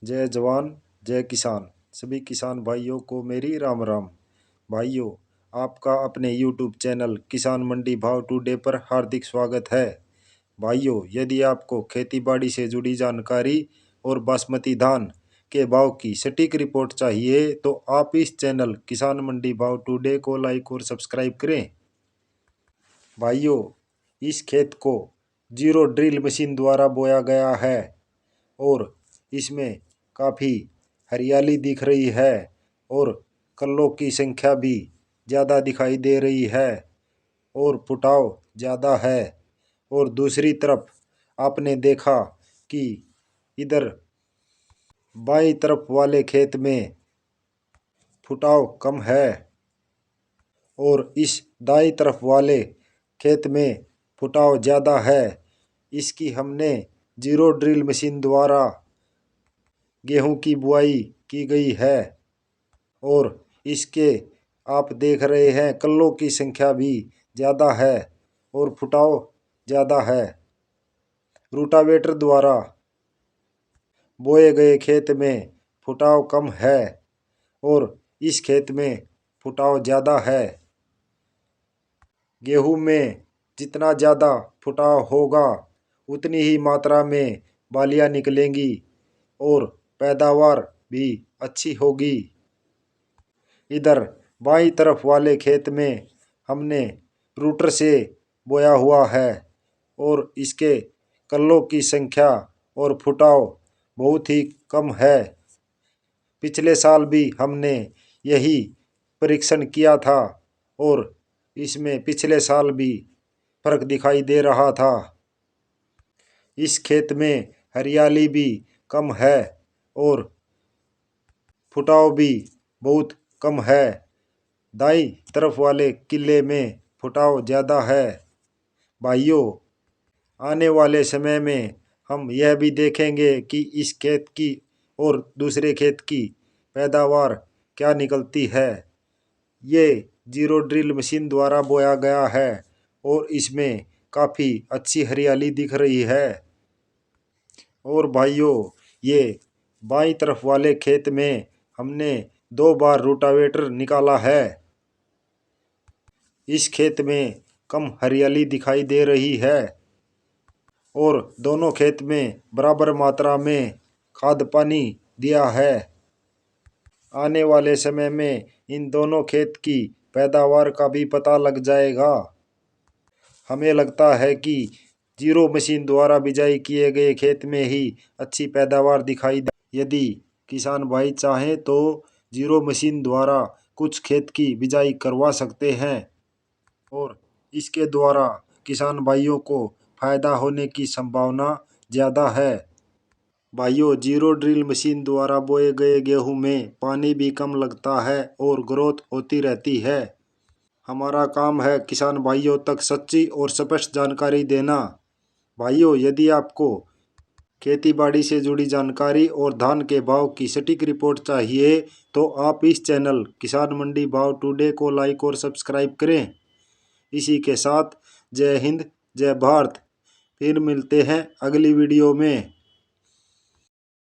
जय जवान जय किसान। सभी किसान भाइयों को मेरी राम राम। भाइयों, आपका अपने YouTube चैनल किसान मंडी भाव टुडे पर हार्दिक स्वागत है। भाइयों, यदि आपको खेती बाड़ी से जुड़ी जानकारी और बासमती धान के भाव की सटीक रिपोर्ट चाहिए तो आप इस चैनल किसान मंडी भाव टुडे को लाइक और सब्सक्राइब करें। भाइयों, इस खेत को जीरो ड्रिल मशीन द्वारा बोया गया है और इसमें काफ़ी हरियाली दिख रही है और कल्लों की संख्या भी ज़्यादा दिखाई दे रही है और फुटाव ज़्यादा है। और दूसरी तरफ आपने देखा कि इधर बाईं तरफ वाले खेत में फुटाव कम है और इस दाईं तरफ वाले खेत में फुटाव ज़्यादा है। इसकी हमने जीरो ड्रिल मशीन द्वारा गेहूं की बुआई की गई है और इसके आप देख रहे हैं कल्लों की संख्या भी ज़्यादा है और फुटाव ज़्यादा है। रूटावेटर द्वारा बोए गए खेत में फुटाव कम है और इस खेत में फुटाव ज़्यादा है। गेहूं में जितना ज़्यादा फुटाव होगा उतनी ही मात्रा में बालियाँ निकलेंगी और पैदावार भी अच्छी होगी। इधर बाईं तरफ वाले खेत में हमने रूटर से बोया हुआ है और इसके कल्लों की संख्या और फुटाव बहुत ही कम है। पिछले साल भी हमने यही परीक्षण किया था और इसमें पिछले साल भी फर्क दिखाई दे रहा था। इस खेत में हरियाली भी कम है और फुटाव भी बहुत कम है। दाईं तरफ वाले किले में फुटाव ज़्यादा है। भाइयों, आने वाले समय में हम यह भी देखेंगे कि इस खेत की और दूसरे खेत की पैदावार क्या निकलती है। ये जीरो ड्रिल मशीन द्वारा बोया गया है और इसमें काफ़ी अच्छी हरियाली दिख रही है। और भाइयों, ये बाईं तरफ वाले खेत में हमने 2 बार रोटावेटर निकाला है। इस खेत में कम हरियाली दिखाई दे रही है और दोनों खेत में बराबर मात्रा में खाद पानी दिया है। आने वाले समय में इन दोनों खेत की पैदावार का भी पता लग जाएगा। हमें लगता है कि जीरो मशीन द्वारा बिजाई किए गए खेत में ही अच्छी पैदावार दिखाई दे। यदि किसान भाई चाहें तो जीरो मशीन द्वारा कुछ खेत की बिजाई करवा सकते हैं और इसके द्वारा किसान भाइयों को फायदा होने की संभावना ज़्यादा है। भाइयों, जीरो ड्रिल मशीन द्वारा बोए गए गेहूं में पानी भी कम लगता है और ग्रोथ होती रहती है। हमारा काम है किसान भाइयों तक सच्ची और स्पष्ट जानकारी देना। भाइयों, यदि आपको खेती बाड़ी से जुड़ी जानकारी और धान के भाव की सटीक रिपोर्ट चाहिए तो आप इस चैनल किसान मंडी भाव टुडे को लाइक और सब्सक्राइब करें। इसी के साथ जय हिंद जय भारत। फिर मिलते हैं अगली वीडियो में।